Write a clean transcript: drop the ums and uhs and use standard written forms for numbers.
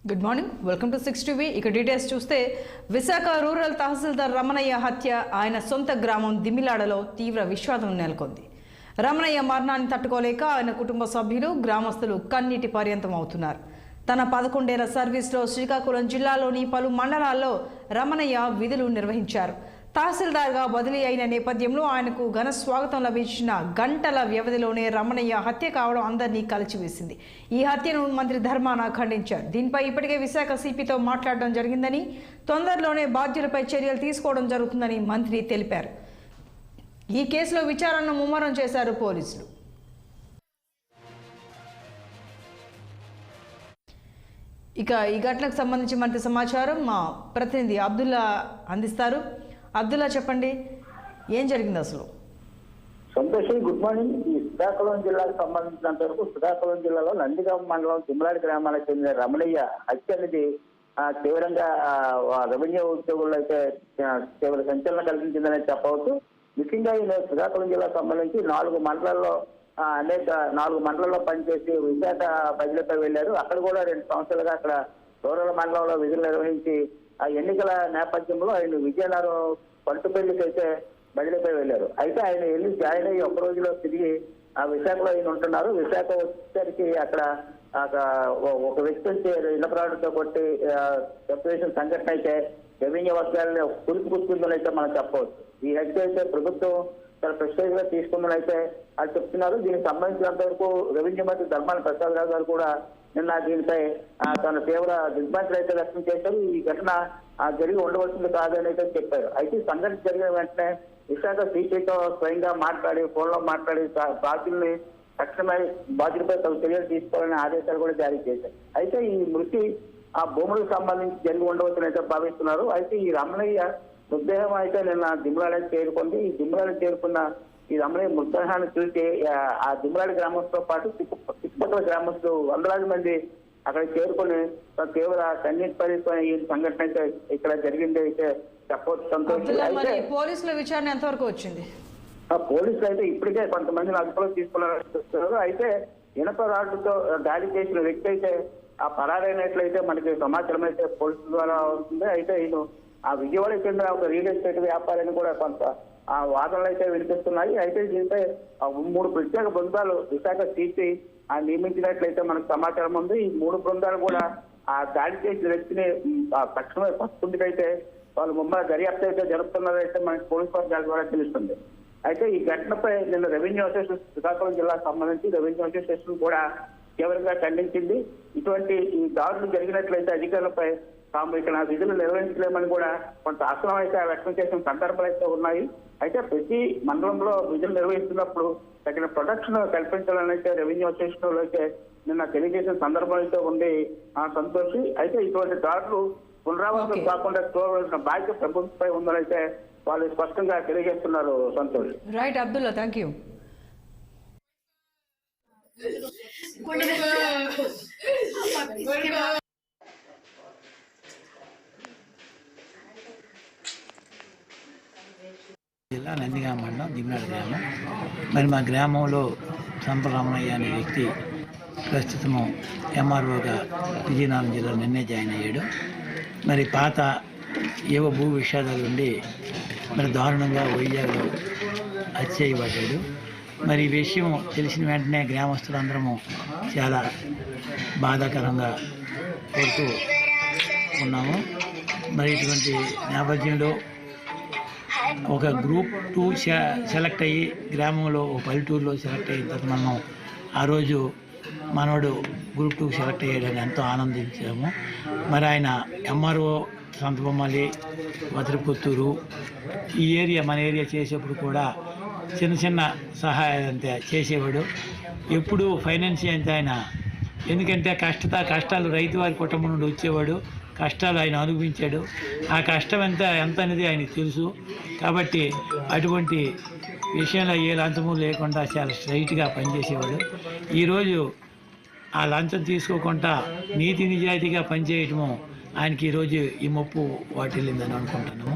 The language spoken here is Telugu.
Good morning, welcome to 6 TV. ఇక డీటెయిల్స్ చూస్తే విశాఖ రూరల్ తహసీల్దార్ రమణయ్య హత్య ఆయన సొంత గ్రామం దిమ్మిలాడలో తీవ్ర విషాదం నెలకొంది. రమణయ్య మరణాన్ని తట్టుకోలేక ఆయన కుటుంబ సభ్యులు గ్రామస్తులు కన్నీటి పర్యంతం అవుతున్నారు. తన 11 ఏళ్ల సర్వీస్లో శ్రీకాకుళం జిల్లాలోని పలు మండలాల్లో రమణయ్య విధులు నిర్వహించారు. తహసీల్దార్గా బదిలీ అయిన నేపథ్యంలో ఆయనకు ఘన స్వాగతం లభించిన గంటల వ్యవధిలోనే రమణయ్య హత్య కావడం అందరినీ కలిచివేసింది. ఈ హత్యను మంత్రి ధర్మాన ఖండించారు. దీనిపై ఇప్పటికే విశాఖ సిపితో మాట్లాడడం జరిగిందని, తొందరలోనే బాధ్యులపై చర్యలు తీసుకోవడం జరుగుతుందని మంత్రి తెలిపారు. ఈ కేసులో విచారణను ముమ్మరం చేశారు పోలీసులు. ఇక ఈ ఘటనకు సంబంధించి మరింత సమాచారం మా ప్రతినిధి అబ్దుల్లా అందిస్తారు. అబ్దుల్లా, చెప్పండి, ఏం జరిగింది అసలు? Santoshi, good morning. ఈ శ్రీకాకుళం జిల్లాకు సంబంధించినంత వరకు శ్రీకాకుళం జిల్లాలో నందిగామ మండలం తిమ్మలాడి గ్రామాలకు చెందిన రమణయ్య హత్య అనేది తీవ్రంగా రెవెన్యూ ఉద్యోగుల్లో అయితే తీవ్ర సంచలనం కలిగించిందని చెప్పవచ్చు. ముఖ్యంగా ఈ శ్రీకాకుళం జిల్లాకు సంబంధించి 4 మండలాల్లో అనేక 4 మండలాల్లో పనిచేసి విశాఖ బదిలీపై వెళ్లారు. అక్కడ కూడా 2 సంవత్సరాలుగా అక్కడ రూరల్ మండలంలో విధులు నిర్వహించి ఆ ఎన్నికల నేపథ్యంలో ఆయన విజయనగరం పట్టుపల్లికి అయితే బదిలీపై వెళ్లారు. అయితే ఆయన వెళ్ళి జాయిన్ అయ్యి ఒక్క రోజులో తిరిగి ఆ విశాఖలో ఆయన ఉంటున్నారు. విశాఖ వచ్చేసరికి అక్కడ ఒక వ్యక్తి వచ్చి ఇనపరాడుతో కొట్టి సెపరేషన్ సంఘటన అయితే రెవెన్యూ వర్గాలను పురుచుకుంటుందని అయితే మనం చెప్పవచ్చు. ఈ హత్య అయితే ప్రభుత్వం చాలా ప్రెస్టేజ్ గా తీసుకుందని అయితే అది చెప్తున్నారు. దీనికి సంబంధించినంత వరకు రెవెన్యూ మంత్రి ధర్మాన ప్రసాద్ రావు గారు కూడా నిన్న దీనిపై తన తీవ్ర దిగ్భ్రాంతులు అయితే వ్యక్తం చేశారు. ఈ ఘటన జరిగి ఉండవలసింది కాదని అయితే చెప్పారు. అయితే సంఘటన జరిగిన వెంటనే విశాఖ సిపితో స్వయంగా మాట్లాడి ఫోన్లో మాట్లాడి బాధ్యుల్ని తక్షణమే బాధ్యులపై తగు చర్యలు తీసుకోవాలని ఆదేశాలు కూడా జారీ చేశారు. అయితే ఈ మృతి ఆ భూములకు సంబంధించి జరిగి ఉండవచ్చని అయితే భావిస్తున్నారు. అయితే ఈ రమణయ్య మృతదేహం అయితే నిన్న దిమ్మిలాడకి చేరుకుంది. ఈ దిమ్మిలాడకి చేరుకున్న ఈ రమణయ్య మృతదేహాన్ని చూసి ఆ దిమ్మిలాడి గ్రామస్తులతో పాటు చుట్టుపక్కల గ్రామస్తులు వందలాది మంది అక్కడ చేరుకుని తీవ్ర కన్నీటి పరిస్థితి ఈ సంఘటన అయితే ఇక్కడ జరిగింది అయితే చెప్పవచ్చు. సంతోషం. అయితే పోలీసుల విచారణ ఎంతవరకు వచ్చింది? పోలీసులు అయితే ఇప్పటికే కొంతమందిని అదుపులో తీసుకున్నారు. అయితే ఇనప రాడ్డుతో దాడి చేసిన వ్యక్తి అయితే ఆ పరారైనట్లయితే మనకి సమాచారం అయితే పోలీసుల ద్వారా వస్తుంది. అయితే ఈయన ఆ విజయవాడకి చెందిన ఒక రియల్ ఎస్టేట్ వ్యాపారాన్ని కూడా కొంత ఆ వాదనలు అయితే వినిపిస్తున్నాయి. అయితే దీనిపై 3 ప్రత్యేక బృందాలు విశాఖ సిపి నియమించినట్లయితే మనకు సమాచారం ఉంది. ఈ 3 బృందాలు కూడా ఆ దాడి చేసిన వ్యక్తిని తక్షణమే పట్టుకుంటే వాళ్ళు ముమ్మర దర్యాప్తు అయితే జరుపుతున్నారైతే మనకి పోలీస్ వర్గాల ద్వారా తెలుస్తుంది. అయితే ఈ ఘటనపై నిన్న రెవెన్యూ అసోసియేషన్ శ్రీకాకుళం జిల్లాకు సంబంధించి రెవెన్యూ అసోసియేషన్ కూడా తీవ్రంగా ఖండించింది. ఇటువంటి ఈ దాడులు జరిగినట్లయితే అధికారులపై తాము ఇక్కడ విధులు నిర్వహించలేమని కూడా కొంత అసహనం అయితే వ్యక్తం చేసిన సందర్భాలు అయితే ఉన్నాయి. అయితే ప్రతి మండలంలో విధులు నిర్వహిస్తున్నప్పుడు తగిన ప్రొటెక్షన్ కల్పించాలని అయితే రెవెన్యూ అసోసియేషన్ అయితే నిన్న తెలియజేసిన సందర్భం అయితే ఉంది. సంతోషి, అయితే ఇటువంటి దాడులు పునరావృతం కాకుండా చూడవలసిన బాధ్యత ప్రభుత్వంపై ఉందని అయితే వాళ్ళు స్పష్టంగా తెలియజేస్తున్నారు. Santosh. Right Abdullah, thank you. జిల్లా నందిగామ మండలం దిమ్మిలాడి గ్రామం. మరి మా గ్రామంలో రమణయ్య అనే వ్యక్తి ప్రస్తుతము ఎంఆర్ఓగా విజయనగరం జిల్లా నిన్నే జాయిన్ అయ్యాడు. మరి పాత ఏవో భూ విషాదాలు ఉండి మరి దారుణంగా వైజాగ్లో హత్య చేయబడ్డాడు. మరి ఈ విషయం తెలిసిన వెంటనే గ్రామస్తులందరము చాలా బాధాకరంగా కోరుతూ ఉన్నాము. మరి ఇటువంటి నేపథ్యంలో ఒక గ్రూప్ 2 సెలెక్ట్ అయ్యి గ్రామంలో ఒక పల్లెటూరులో సెలెక్ట్ అయిన తర్వాత మనం ఆ రోజు మనోడు గ్రూప్ 2 సెలెక్ట్ అయ్యాడని ఎంతో ఆనందించాము. మరి ఆయన ఎంఆర్ఓ సంతబొమ్మాలి, వదిలిపుత్తూరు ఈ ఏరియా మన ఏరియా చేసేప్పుడు కూడా చిన్న చిన్న సహాయం అంతే చేసేవాడు. ఎప్పుడు ఫైనాన్స్ అంతే ఆయన, ఎందుకంటే కష్టాలు రైతు వారి కుటుంబం నుండి వచ్చేవాడు. కష్టాలు ఆయన అనుభవించాడు. ఆ కష్టం ఎంత అనేది ఆయనకు తెలుసు. కాబట్టి అటువంటి విషయంలో ఏ లంచము లేకుండా చాలా స్ట్రైట్గా పనిచేసేవాడు. ఈరోజు ఆ లంచం తీసుకోకుండా నీతి నిజాయితీగా పనిచేయటము ఆయనకి ఈరోజు ఈ ముప్పు వాటిల్లిందని అనుకుంటున్నాము.